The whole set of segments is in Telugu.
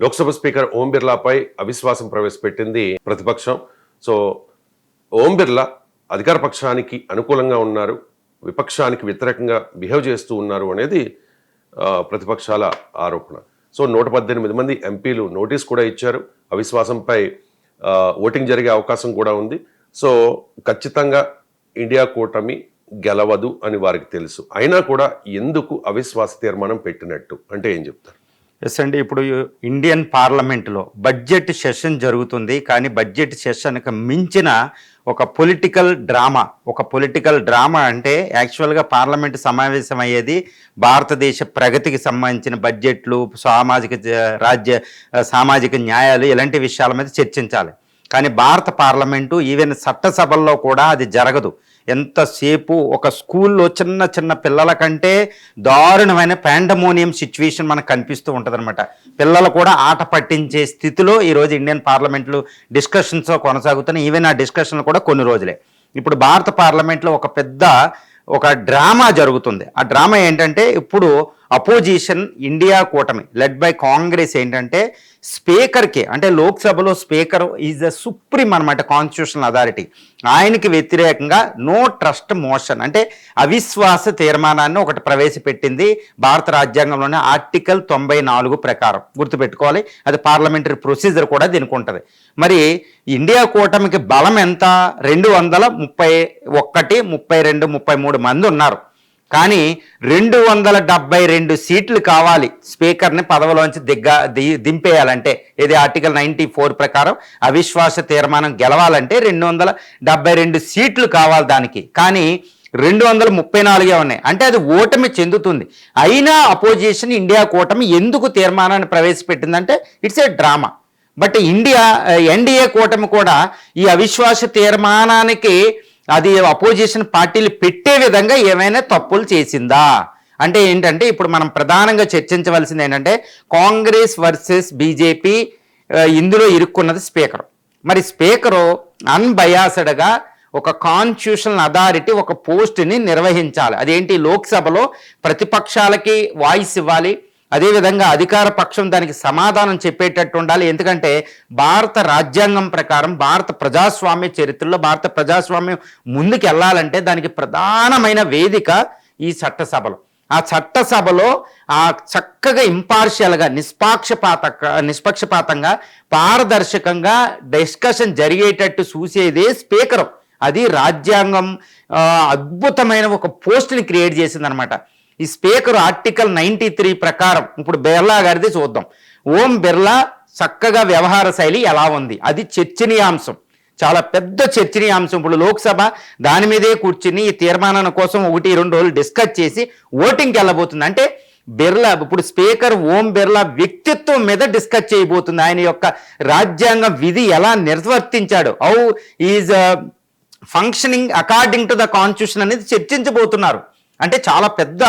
లోక్సభ స్పీకర్ ఓం బిర్లాపై అవిశ్వాసం ప్రవేశపెట్టింది ప్రతిపక్షం. సో ఓం బిర్లా అధికార పక్షానికి అనుకూలంగా ఉన్నారు, విపక్షానికి వ్యతిరేకంగా బిహేవ్ చేస్తూ ఉన్నారు అనేది ప్రతిపక్షాల ఆరోపణ. సో 118 మంది ఎంపీలు నోటీస్ కూడా ఇచ్చారు. అవిశ్వాసంపై ఓటింగ్ జరిగే అవకాశం కూడా ఉంది. సో ఖచ్చితంగా ఇండియా కూటమి గెలవదు అని వారికి తెలుసు. అయినా కూడా ఎందుకు అవిశ్వాస తీర్మానం పెట్టినట్టు అంటే ఏం చెప్తారు? ఎస్ అండి, ఇప్పుడు ఇండియన్ పార్లమెంట్లో బడ్జెట్ సెషన్ జరుగుతుంది. కానీ బడ్జెట్ సెషన్కి మించిన ఒక పొలిటికల్ డ్రామా అంటే యాక్చువల్గా పార్లమెంట్ సమావేశం అయ్యేది భారతదేశ ప్రగతికి సంబంధించిన బడ్జెట్లు, సామాజిక న్యాయాలు ఇలాంటి విషయాల మీద చర్చించాలి. కానీ భారత పార్లమెంటు ఈవెన్ చట్టసభల్లో కూడా అది జరగదు. ఎంతసేపు ఒక స్కూల్లో చిన్న చిన్న పిల్లల కంటే దారుణమైన పాండమోనియం సిచ్యువేషన్ మనకు కనిపిస్తూ ఉంటుంది అనమాట. పిల్లలు కూడా ఆట పట్టించే స్థితిలో ఈరోజు ఇండియన్ పార్లమెంట్లో డిస్కషన్స్ కొనసాగుతున్నాయి. ఈవెన్ ఆ డిస్కషన్లు కూడా కొన్ని రోజులే. ఇప్పుడు భారత పార్లమెంట్లో ఒక డ్రామా జరుగుతుంది. ఆ డ్రామా ఏంటంటే, ఇప్పుడు అపోజిషన్ ఇండియా కూటమి లెడ్ బై కాంగ్రెస్ ఏంటంటే స్పీకర్కి, అంటే లోక్సభలో స్పీకర్ ఈజ్ ద సుప్రీం అనమాట, కాన్స్టిట్యూషనల్ అథారిటీ. ఆయనకి వ్యతిరేకంగా నో ట్రస్ట్ మోషన్ అంటే అవిశ్వాస తీర్మానాన్ని ఒకటి ప్రవేశపెట్టింది భారత రాజ్యాంగంలోనే ఆర్టికల్ 94 ప్రకారం. గుర్తుపెట్టుకోవాలి, అది పార్లమెంటరీ ప్రొసీజర్ కూడా దీనికి ఉంటుంది. మరి ఇండియా కూటమికి బలం ఎంత? 231, 32, 33 మంది ఉన్నారు. కానీ 272 సీట్లు కావాలి స్పీకర్ని పదవిలోంచి దింపేయాలంటే. ఇది ఆర్టికల్ 94 ప్రకారం అవిశ్వాస తీర్మానం గెలవాలంటే 272 సీట్లు కావాలి దానికి. కానీ 234 ఉన్నాయి, అంటే అది ఓటమి చెందుతుంది. అయినా అపోజిషన్ ఇండియా కూటమి ఎందుకు తీర్మానాన్ని ప్రవేశపెట్టిందంటే it's a drama. But NDA కూటమి కూడా ఈ అవిశ్వాస తీర్మానానికి అది అపోజిషన్ పార్టీలు పెట్టే విధంగా ఏమైనా తప్పులు చేసిందా అంటే ఏంటంటే, ఇప్పుడు మనం ప్రధానంగా చర్చించవలసింది ఏంటంటే కాంగ్రెస్ వర్సెస్ బీజేపీ. ఇందులో ఇరుక్కున్నది స్పీకర్. మరి స్పీకరు అన్బయాస్డ్గా ఒక కాన్స్టిట్యూషనల్ అథారిటీ ఒక పోస్టుని నిర్వహించాలి. అదేంటి? లోక్సభలో ప్రతిపక్షాలకి వాయిస్ ఇవ్వాలి, అదేవిధంగా అధికార పక్షం దానికి సమాధానం చెప్పేటట్టు ఉండాలి. ఎందుకంటే భారత రాజ్యాంగం ప్రకారం భారత ప్రజాస్వామ్య చరిత్రలో భారత ప్రజాస్వామ్యం ముందుకు వెళ్ళాలంటే దానికి ప్రధానమైన వేదిక ఈ చట్టసభలు. ఆ చట్టసభలో చక్కగా ఇంపార్షియల్గా నిష్పక్షపాతంగా పారదర్శకంగా డిస్కషన్ జరిగేటట్టు చూసేదే స్పీకర్. అది రాజ్యాంగం అద్భుతమైన ఒక పోస్ట్ని క్రియేట్ చేసిందనమాట. ఈ స్పీకర్ ఆర్టికల్ 93 ప్రకారం ఇప్పుడు బిర్లా గారిది చూద్దాం. ఓం బిర్లా చక్కగా వ్యవహార శైలి ఎలా ఉంది, అది చర్చనీయాంశం, చాలా పెద్ద చర్చనీయాంశం. ఇప్పుడు లోక్సభ దాని మీదే కూర్చుని ఈ తీర్మానం కోసం 1-2 రోజులు డిస్కస్ చేసి ఓటింగ్కి వెళ్ళబోతుంది. అంటే బిర్లా ఇప్పుడు స్పీకర్ ఓం బిర్లా వ్యక్తిత్వం మీద డిస్కస్ చేయబోతుంది. ఆయన యొక్క రాజ్యాంగ విధి ఎలా నిర్వర్తించాడు, how is functioning according to the constitution అనేది చర్చించబోతున్నారు. అంటే చాలా పెద్ద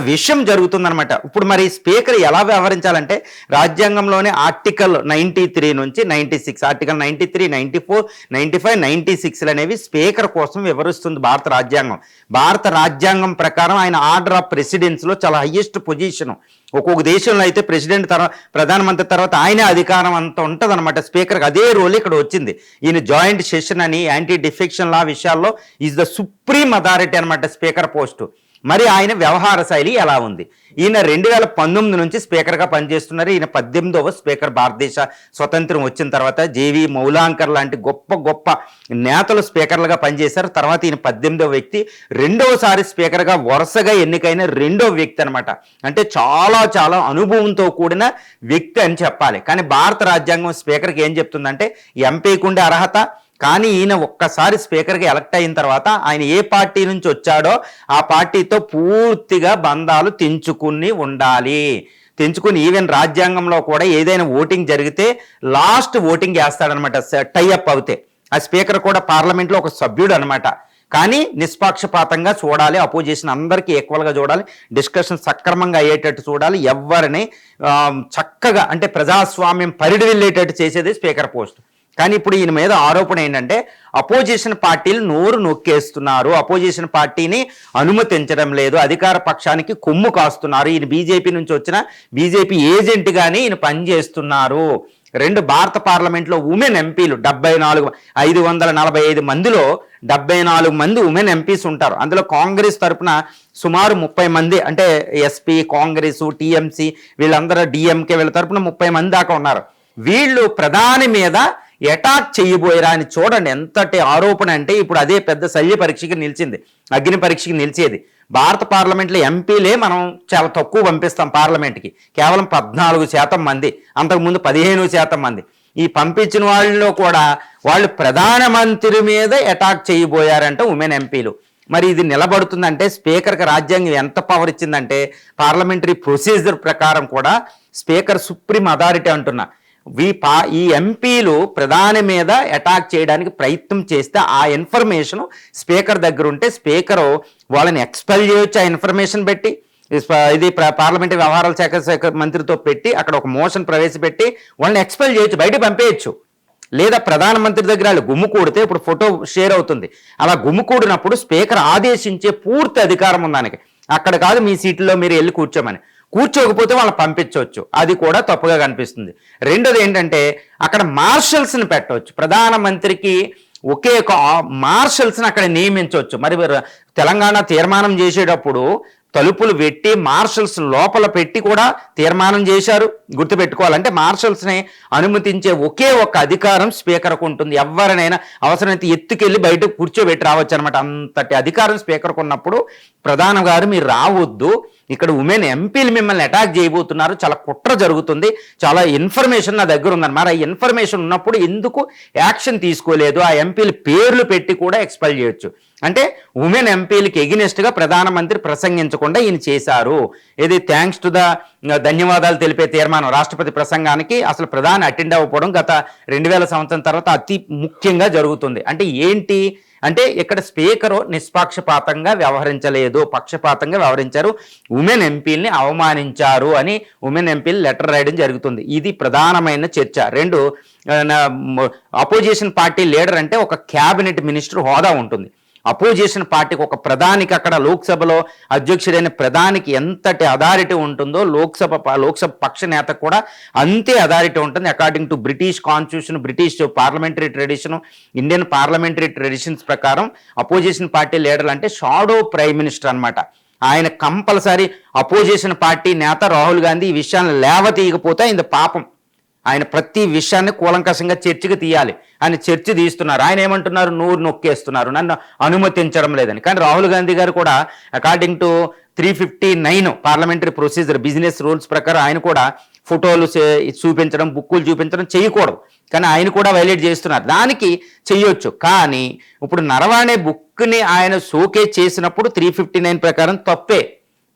విషయం జరుగుతుందనమాట. ఇప్పుడు మరి స్పీకర్ ఎలా వ్యవహరించాలంటే రాజ్యాంగంలోనే ఆర్టికల్ 93 నుంచి 96, ఆర్టికల్ 93, 94, 95, 96 అనేవి స్పీకర్ కోసం వివరిస్తుంది భారత రాజ్యాంగం. భారత రాజ్యాంగం ప్రకారం ఆయన ఆర్డర్ ఆఫ్ ప్రెసిడెన్స్లో చాలా హయ్యెస్ట్ పొజిషన్. ఒక్కొక్క దేశంలో అయితే ప్రెసిడెంట్ ప్రధానమంత్రి తర్వాత ఆయనే అధికారం అంత ఉంటుంది అనమాట. స్పీకర్కి అదే రోల్ ఇక్కడ వచ్చింది. ఈయన జాయింట్ సెషన్ అని యాంటీ డిఫెక్షన్ లా విషయాల్లో ఈజ్ ద సుప్రీం అథారిటీ అనమాట స్పీకర్ పోస్టు. మరి ఆయన వ్యవహార శైలి ఎలా ఉంది? ఈయన 2019 నుంచి స్పీకర్గా పనిచేస్తున్నారు. ఈయన 18వ స్పీకర్. భారతదేశ స్వతంత్రం వచ్చిన తర్వాత జేవి మౌలాంకర్ లాంటి గొప్ప నేతలు స్పీకర్లుగా పనిచేశారు. తర్వాత ఈయన 18వ వ్యక్తి, రెండవసారి స్పీకర్గా వరుసగా ఎన్నికైన రెండవ వ్యక్తి అనమాట. అంటే చాలా అనుభవంతో కూడిన వ్యక్తి అని చెప్పాలి. కానీ భారత రాజ్యాంగం స్పీకర్కి ఏం చెప్తుందంటే ఎంపీకి ఉండే అర్హత, కానీ ఈయన ఒక్కసారి స్పీకర్గా ఎలక్ట్ అయిన తర్వాత ఆయన ఏ పార్టీ నుంచి వచ్చాడో ఆ పార్టీతో పూర్తిగా బంధాలు తెంచుకుని ఈవెన్ రాజ్యాంగంలో కూడా ఏదైనా ఓటింగ్ జరిగితే లాస్ట్ ఓటింగ్ వేస్తాడనమాట టైఅప్ అవుతే. ఆ స్పీకర్ కూడా పార్లమెంట్లో ఒక సభ్యుడు అనమాట. కానీ నిష్పక్షపాతంగా చూడాలి, అపోజిషన్ అందరికీ ఈక్వల్గా చూడాలి, డిస్కషన్ సక్రమంగా అయ్యేటట్టు చూడాలి, ఎవరిని చక్కగా అంటే ప్రజాస్వామ్యం పరిడి వెళ్ళేటట్టు చేసేది స్పీకర్ పోస్ట్. కానీ ఇప్పుడు ఈయన మీద ఆరోపణ ఏంటంటే అపోజిషన్ పార్టీలు నోరు నొక్కేస్తున్నారు, అపోజిషన్ పార్టీని అనుమతించడం లేదు, అధికార పక్షానికి కొమ్ము కాస్తున్నారు, ఈయన బీజేపీ నుంచి వచ్చిన బీజేపీ ఏజెంట్గానే ఈయన పనిచేస్తున్నారు. భారత పార్లమెంట్లో ఉమెన్ ఎంపీలు 545 మందిలో 74 మంది ఉమెన్ ఎంపీస్ ఉంటారు. అందులో కాంగ్రెస్ తరఫున సుమారు 30 మంది, అంటే ఎస్పీ, కాంగ్రెస్, టీఎంసీ, వీళ్ళందరూ డిఎంకే వీళ్ళ తరఫున 30 మంది దాకా ఉన్నారు. వీళ్ళు ప్రధాని మీద అటాక్ చేయబోయారా అని చూడండి ఎంతటి ఆరోపణ. అంటే ఇప్పుడు అదే పెద్ద శల్య పరీక్షకి నిలిచింది, అగ్ని పరీక్షకి నిలిచేది. భారత పార్లమెంట్లో ఎంపీలే మనం చాలా తక్కువ పంపిస్తాం పార్లమెంట్కి, కేవలం 14% మంది, అంతకుముందు 15% మంది. ఈ పంపించిన వాళ్ళలో కూడా వాళ్ళు ప్రధానమంత్రి మీద అటాక్ చేయబోయారంట ఉమెన్ ఎంపీలు. మరి ఇది నిలబడుతుందంటే స్పీకర్కి రాజ్యాంగం ఎంత పవర్ ఇచ్చిందంటే పార్లమెంటరీ ప్రొసీజర్ ప్రకారం కూడా స్పీకర్ సుప్రీం అథారిటీ అంటున్నా. ఈ ఎంపీలు ప్రధాని మీద అటాక్ చేయడానికి ప్రయత్నం చేస్తే ఆ ఇన్ఫర్మేషన్ స్పీకర్ దగ్గర ఉంటే స్పీకరు వాళ్ళని ఎక్స్పెల్ చేయొచ్చు. ఆ ఇన్ఫర్మేషన్ పెట్టి ఇది పార్లమెంటరీ వ్యవహారాల శాఖ మంత్రితో పెట్టి అక్కడ ఒక మోషన్ ప్రవేశపెట్టి వాళ్ళని ఎక్స్పెల్ చేయొచ్చు, బయట పంపేయచ్చు. లేదా ప్రధానమంత్రి దగ్గర వాళ్ళు గుమ్ముకూడితే ఇప్పుడు ఫోటో షేర్ అవుతుంది, అలా గుమ్ముకూడినప్పుడు స్పీకర్ ఆదేశించే పూర్తి అధికారం ఉంది దానికి. అక్కడ కాదు మీ సీట్లో మీరు వెళ్ళి కూర్చోమని, కూర్చోకపోతే వాళ్ళని పంపించవచ్చు, అది కూడా తప్పుగా కనిపిస్తుంది. రెండోది ఏంటంటే అక్కడ మార్షల్స్ని పెట్టవచ్చు, ప్రధానమంత్రికి ఒకే ఒక మార్షల్స్ని అక్కడ నియమించవచ్చు. మరి తెలంగాణ తీర్మానం చేసేటప్పుడు తలుపులు పెట్టి మార్షల్స్ లోపల పెట్టి కూడా తీర్మానం చేశారు. గుర్తుపెట్టుకోవాలంటే మార్షల్స్ని అనుమతించే ఒకే ఒక అధికారం స్పీకర్కు ఉంటుంది. ఎవరినైనా అవసరమైతే ఎత్తుకెళ్ళి బయట కూర్చోబెట్టి రావచ్చు అనమాట. అంతటి అధికారం స్పీకర్కు ఉన్నప్పుడు ప్రధాని గారు మీరు రావద్దు, ఇక్కడ ఉమెన్ ఎంపీలు మిమ్మల్ని అటాక్ చేయబోతున్నారు, చాలా కుట్ర జరుగుతుంది, చాలా ఇన్ఫర్మేషన్ నా దగ్గర ఉందని. మరి ఆ ఇన్ఫర్మేషన్ ఉన్నప్పుడు ఎందుకు యాక్షన్ తీసుకోలేదు? ఆ ఎంపీలు పేర్లు పెట్టి కూడా ఎక్స్పెల్ చేయొచ్చు. అంటే ఉమెన్ ఎంపీలకి ఎగినెస్ట్గా ప్రధానమంత్రి ప్రసంగించకుండా ఈయన చేశారు. ఇది థ్యాంక్స్ టు ధన్యవాదాలు తెలిపే తీర్మానం రాష్ట్రపతి ప్రసంగానికి అసలు ప్రధాని అటెండ్ అవ్వకపోవడం గత 2000 సంవత్సరం తర్వాత అతి ముఖ్యంగా జరుగుతుంది. అంటే ఏంటి అంటే ఇక్కడ స్పీకరు నిష్పక్షపాతంగా వ్యవహరించలేదు, పక్షపాతంగా వ్యవహరించారు, ఉమెన్ ఎంపీల్ని అవమానించారు అని ఉమెన్ ఎంపీలు లెటర్ రాయడం జరుగుతుంది. ఇది ప్రధానమైన చర్చ. రెండు, అపోజిషన్ పార్టీ లీడర్ అంటే ఒక క్యాబినెట్ మినిస్టర్ హోదా ఉంటుంది. అపోజిషన్ పార్టీకి ఒక ప్రధానికి అక్కడ లోక్సభలో అధ్యక్షుడైన ప్రధానికి ఎంతటి అథారిటీ ఉంటుందో లోక్సభ పక్ష నేతకు కూడా అంతే అథారిటీ ఉంటుంది. According to British constitution, British parliamentary tradition, Indian parliamentary traditions ప్రకారం అపోజిషన్ పార్టీ లీడర్ అంటే షాడో ప్రైమ్ మినిస్టర్ అనమాట. ఆయన కంపల్సరీ అపోజిషన్ పార్టీ నేత రాహుల్ గాంధీ ఈ విషయాన్ని లేవతీయకపోతే ఆయన పాపం. ఆయన ప్రతి విషయాన్ని కూలంకషంగా చర్చకు తీయాలి. ఆయన చర్చ తీస్తున్నారు. ఆయన ఏమంటున్నారు? నోరు నొక్కేస్తున్నారు, నన్ను అనుమతించడం లేదని. కానీ రాహుల్ గాంధీ గారు కూడా according to 359 parliamentary procedure business rules ప్రకారం ఆయన కూడా ఫోటోలు చూపించడం, బుక్కులు చూపించడం చేయకూడదు. కానీ ఆయన కూడా వైలేట్ చేస్తున్నారు. దానికి చెయ్యొచ్చు. కానీ ఇప్పుడు నరవాణే బుక్ని ఆయన షోకేజ్ చేసినప్పుడు 359 ప్రకారం తప్పే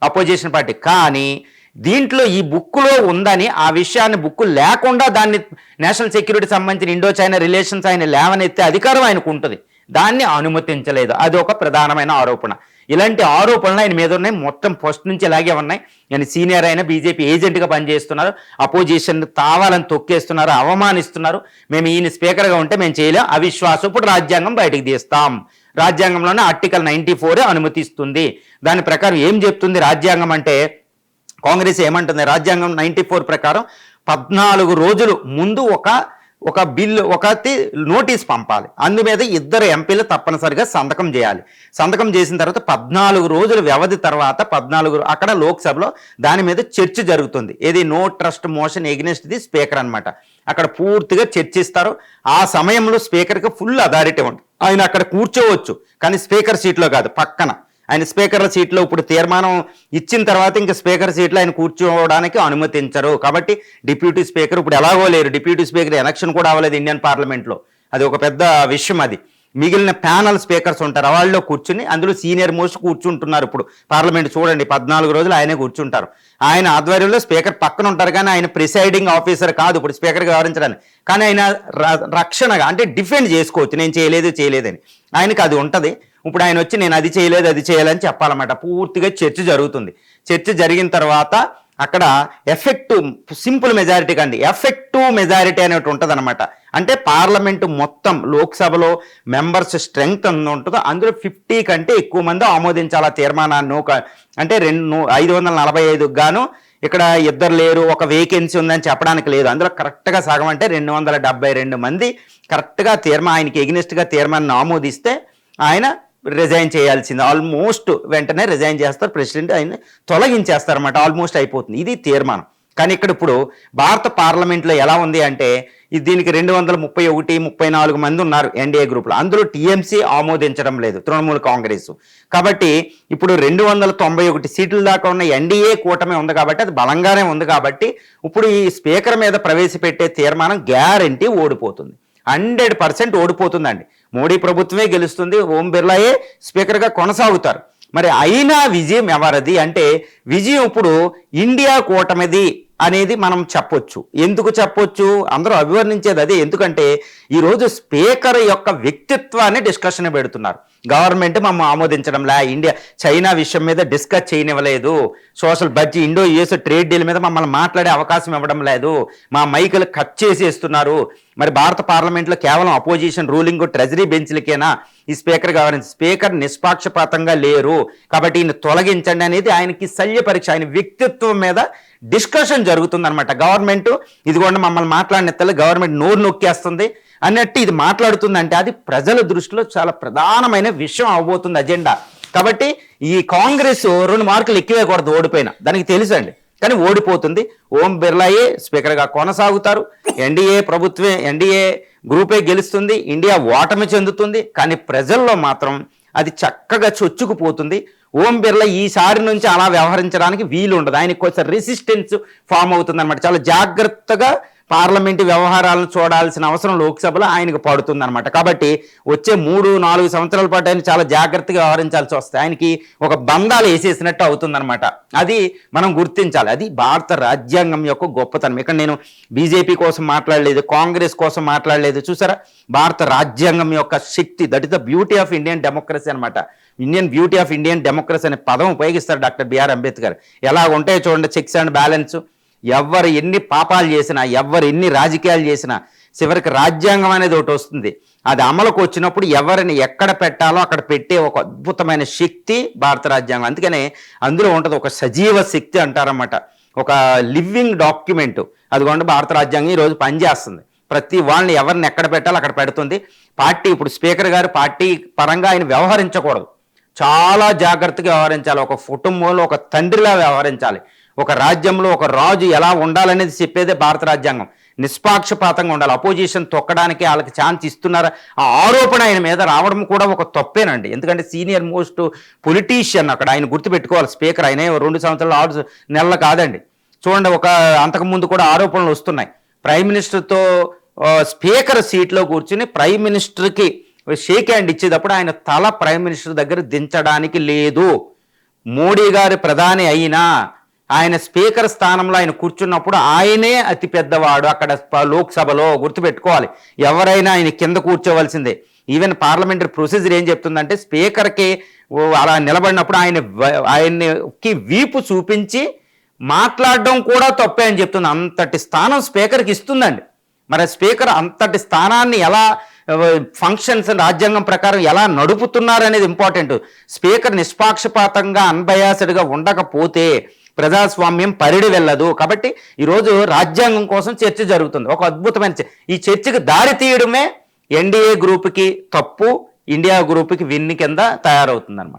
అపోజిషన్ పార్టీ. కానీ దీంట్లో ఈ బుక్లో ఉందని ఆ విషయాన్ని బుక్ లేకుండా దాన్ని నేషనల్ సెక్యూరిటీ సంబంధించిన ఇండో చైనా రిలేషన్స్ ఆయన లేవనెత్తే అధికారం ఆయనకు ఉంటుంది. దాన్ని అనుమతించలేదు. అది ఒక ప్రధానమైన ఆరోపణ. ఇలాంటి ఆరోపణలు ఆయన మీద ఉన్నాయి. మొత్తం ఫస్ట్ నుంచి ఇలాగే ఉన్నాయి. నేను సీనియర్ అయిన బీజేపీ ఏజెంట్గా పనిచేస్తున్నారు, అపోజిషన్ తావాలని తొక్కేస్తున్నారు, అవమానిస్తున్నారు. మేము ఈయన స్పీకర్గా ఉంటే మేము చేయలేం, అవిశ్వాసం. ఇప్పుడు రాజ్యాంగం బయటకు తీస్తాం. రాజ్యాంగంలోనే ఆర్టికల్ 94 అనుమతిస్తుంది. దాని ప్రకారం ఏం చెప్తుంది రాజ్యాంగం అంటే, కాంగ్రెస్ ఏమంటుంది? రాజ్యాంగం 94 ప్రకారం 14 రోజులు ముందు ఒక బిల్లు నోటీస్ పంపాలి. అందు మీద 2 ఎంపీలు తప్పనిసరిగా సంతకం చేయాలి. సంతకం చేసిన తర్వాత 14 రోజుల వ్యవధి తర్వాత అక్కడ లోక్సభలో దాని మీద చర్చ జరుగుతుంది. ఏది? No trust motion against the speaker అనమాట. అక్కడ పూర్తిగా చర్చిస్తారు. ఆ సమయంలో స్పీకర్కి ఫుల్ అథారిటీ ఉంటుంది. ఆయన అక్కడ కూర్చోవచ్చు, కానీ స్పీకర్ సీట్లో కాదు, పక్కన. ఆయన స్పీకర్ల సీట్లో ఇప్పుడు తీర్మానం ఇచ్చిన తర్వాత ఇంకా స్పీకర్ సీట్లో ఆయన కూర్చోవడానికి అనుమతించరు. కాబట్టి డిప్యూటీ స్పీకర్ ఇప్పుడు ఎలాగో లేరు. డిప్యూటీ స్పీకర్ ఎలక్షన్ కూడా అవ్వలేదు ఇండియన్ పార్లమెంట్లో. అది ఒక పెద్ద విషయం. అది మిగిలిన ప్యానల్ స్పీకర్స్ ఉంటారు, వాళ్ళలో కూర్చుని అందులో సీనియర్ మోస్ట్ కూర్చుంటున్నారు. ఇప్పుడు పార్లమెంట్ చూడండి, 14 రోజులు ఆయనే కూర్చుంటారు. ఆయన ఆధ్వర్యంలో స్పీకర్ పక్కన ఉంటారు, కానీ ఆయన ప్రిసైడింగ్ ఆఫీసర్ కాదు ఇప్పుడు స్పీకర్గా వ్యవహరించడానికి. కానీ ఆయన రక్షణగా అంటే డిఫెండ్ చేసుకోవచ్చు, నేను చేయలేదని. ఆయనకి అది ఉంటుంది. ఇప్పుడు ఆయన వచ్చి నేను అది చేయలేదు అది చేయాలని చెప్పాలన్నమాట. పూర్తిగా చర్చ జరుగుతుంది. చర్చ జరిగిన తర్వాత అక్కడ ఎఫెక్టివ్ సింపుల్ మెజారిటీ కండి ఎఫెక్టివ్ మెజారిటీ అనేటి ఉంటుంది అనమాట. అంటే పార్లమెంటు మొత్తం లోక్సభలో మెంబర్స్ స్ట్రెంగ్త్ ఉంటుందో అందులో 50 కంటే ఎక్కువ మంది ఆమోదించాలి ఆ తీర్మానాన్ని. అంటే 545 గాను ఇక్కడ ఇద్దరు లేరు, ఒక వేకెన్సీ ఉందని చెప్పడానికి లేదు. అందులో కరెక్ట్గా సగం అంటే 272 మంది కరెక్ట్గా ఆయనకి ఎగ్నెస్ట్గా తీర్మానాన్ని ఆమోదిస్తే ఆయన రిజైన్ చేయాల్సింది. ఆల్మోస్ట్ వెంటనే రిజైన్ చేస్తారు, ప్రెసిడెంట్ ఆయన తొలగించేస్తారన్నమాట. ఆల్మోస్ట్ అయిపోతుంది. ఇది తీర్మానం. కానీ ఇక్కడ ఇప్పుడు భారత పార్లమెంట్లో ఎలా ఉంది అంటే దీనికి 231, 34 మంది ఉన్నారు ఎన్డీఏ గ్రూప్లో. అందులో టీఎంసీ ఆమోదించడం లేదు, తృణమూల్ కాంగ్రెస్. కాబట్టి ఇప్పుడు 291 సీట్ల దాకా ఉన్న ఎన్డీఏ కూటమి ఉంది కాబట్టి అది బలంగానే ఉంది కాబట్టి ఇప్పుడు ఈ స్పీకర్ మీద ప్రవేశపెట్టే తీర్మానం గ్యారంటీ ఓడిపోతుంది. 100% ఓడిపోతుందండి. మోడీ ప్రభుత్వమే గెలుస్తుంది, ఓం బిర్లాయే స్పీకర్గా కొనసాగుతారు. మరి అయినా విజయం ఎవరిది అంటే విజయం ఇప్పుడు ఇండియా కూటమిది అనేది మనం చెప్పొచ్చు. ఎందుకు చెప్పొచ్చు? అందరూ అభివర్ణించేది అదే. ఎందుకంటే ఈరోజు స్పీకర్ యొక్క వ్యక్తిత్వాన్ని డిస్కషన్ పెడుతున్నారు. గవర్నమెంట్ మమ్మల్ని ఆమోదించడంలా, ఇండియా చైనా విషయం మీద డిస్కస్ చేయనివ్వలేదు, social budget Indo US trade deal మీద మమ్మల్ని మాట్లాడే అవకాశం ఇవ్వడం లేదు, మా మైకులు కట్ చేసేస్తున్నారు. మరి భారత పార్లమెంట్లో కేవలం అపోజిషన్ రూలింగ్ ట్రెజరీ బెంచ్లకేనా ఈ స్పీకర్ గవర్నెన్స్? స్పీకర్ నిష్పాక్షపాతంగా లేరు కాబట్టి ఈయన తొలగించండి అనేది ఆయనకి శల్య పరీక్ష, ఆయన వ్యక్తిత్వం మీద డిస్కషన్ జరుగుతుందన్నమాట. గవర్నమెంట్ ఇదిగోండి మమ్మల్ని మాట్లాడిన గవర్నమెంట్ నోరు నొక్కేస్తుంది అన్నట్టు ఇది మాట్లాడుతుందంటే అది ప్రజల దృష్టిలో చాలా ప్రధానమైన విషయం అవబోతుంది, అజెండా. కాబట్టి ఈ కాంగ్రెస్ 2 మార్కులు ఎక్కువేయకూడదు ఓడిపోయినా, దానికి తెలుసండి. కానీ ఓడిపోతుంది. ఓం బిర్లాయే స్పీకర్గా కొనసాగుతారు. ఎన్డీఏ గ్రూపే గెలుస్తుంది. ఇండియా ఓటమి చెందుతుంది. కానీ ప్రజల్లో మాత్రం అది చక్కగా చొచ్చుకుపోతుంది. ఓం బిర్లా ఈసారి నుంచి అలా వ్యవహరించడానికి వీలు ఉండదు. ఆయనకు కొంచెం రెసిస్టెన్స్ ఫామ్ అవుతుంది అనమాట. చాలా జాగ్రత్తగా పార్లమెంటు వ్యవహారాలను చూడాల్సిన అవసరం లోక్సభలో ఆయనకు పడుతుంది అనమాట. కాబట్టి వచ్చే 3-4 సంవత్సరాల పాటు ఆయన చాలా జాగ్రత్తగా వ్యవహరించాల్సి వస్తుంది. ఆయనకి ఒక బంధాలు వేసేసినట్టు అవుతుందన్నమాట. అది మనం గుర్తించాలి. అది భారత రాజ్యాంగం యొక్క గొప్పతనం. ఇక్కడ నేను బీజేపీ కోసం మాట్లాడలేదు, కాంగ్రెస్ కోసం మాట్లాడలేదు. చూసారా, భారత రాజ్యాంగం యొక్క శక్తి, that is the beauty of Indian democracy అనమాట. బ్యూటీ ఆఫ్ ఇండియన్ డెమోక్రసీ అనే పదం ఉపయోగిస్తారు డాక్టర్ బిఆర్ అంబేద్కర్. ఎలా ఉంటాయో చూడండి, చెక్స్ అండ్ బ్యాలెన్స్. ఎవరు ఎన్ని పాపాలు చేసినా, ఎవరు ఎన్ని రాజకీయాలు చేసినా చివరికి రాజ్యాంగం అనేది ఒకటి వస్తుంది. అది అమలుకు వచ్చినప్పుడు ఎవరిని ఎక్కడ పెట్టాలో అక్కడ పెట్టే ఒక అద్భుతమైన శక్తి భారత రాజ్యాంగం. అందుకనే అందులో ఉంటుంది ఒక సజీవ శక్తి అంటారన్నమాట, ఒక లివింగ్ డాక్యుమెంట్. అదిగోండి భారత రాజ్యాంగం ఈరోజు పనిచేస్తుంది. ప్రతి వాళ్ళని ఎవరిని ఎక్కడ పెట్టాలో అక్కడ పెడుతుంది. పార్టీ ఇప్పుడు స్పీకర్ గారు పార్టీ పరంగా ఆయన వ్యవహరించకూడదు, చాలా జాగ్రత్తగా వ్యవహరించాలి. ఒక కుటుంబంలో ఒక తండ్రిలా వ్యవహరించాలి. ఒక రాజ్యంలో ఒక రాజు ఎలా ఉండాలనేది చెప్పేదే భారత రాజ్యాంగం. నిష్పాక్షపాతంగా ఉండాలి. అపోజిషన్ తొక్కడానికి వాళ్ళకి ఛాన్స్ ఇస్తున్నారు ఆ ఆరోపణ ఆయన మీద రావడం కూడా ఒక తప్పేనండి. ఎందుకంటే సీనియర్ మోస్ట్ పొలిటీషియన్ అక్కడ, ఆయన గుర్తుపెట్టుకోవాలి. స్పీకర్ ఆయన 2 సంవత్సరాలు 6 నెలలు కాదండి. చూడండి, ఒక అంతకుముందు కూడా ఆరోపణలు వస్తున్నాయి. ప్రైమ్ మినిస్టర్తో స్పీకర్ సీట్లో కూర్చుని ప్రైమ్ మినిస్టర్కి షేక్ హ్యాండ్ ఇచ్చేటప్పుడు ఆయన తల ప్రైమ్ మినిస్టర్ దగ్గర దించడానికి లేదు. మోడీ గారు ప్రధాని అయినా ఆయన స్పీకర్ స్థానంలో ఆయన కూర్చున్నప్పుడు ఆయనే అతి పెద్దవాడు అక్కడ లోక్సభలో, గుర్తుపెట్టుకోవాలి. ఎవరైనా ఆయన కింద కూర్చోవలసిందే. ఈవెన్ పార్లమెంటరీ ప్రొసీజర్ ఏం చెప్తుందంటే స్పీకర్కి అలా నిలబడినప్పుడు ఆయనకి వీపు చూపించి మాట్లాడడం కూడా తప్పే అని చెప్తుంది. అంతటి స్థానం స్పీకర్కి ఇస్తుందండి. మరి స్పీకర్ అంతటి స్థానాన్ని ఎలా ఫంక్షన్స్ రాజ్యాంగం ప్రకారం ఎలా నడుపుతున్నారు అనేది ఇంపార్టెంట్. స్పీకర్ నిష్పాక్షపాతంగా అన్బయాస్డ్గా ఉండకపోతే ప్రజాస్వామ్యం పరిడి వెళ్ళదు. కాబట్టి ఈరోజు రాజ్యాంగం కోసం చర్చ జరుగుతుంది. ఒక అద్భుతమైన ఈ చర్చకు దారి తీయడమే ఎన్డీఏ గ్రూప్కి తప్పు, ఇండియా గ్రూప్కి విన్ కింద తయారవుతుంది అనమాట.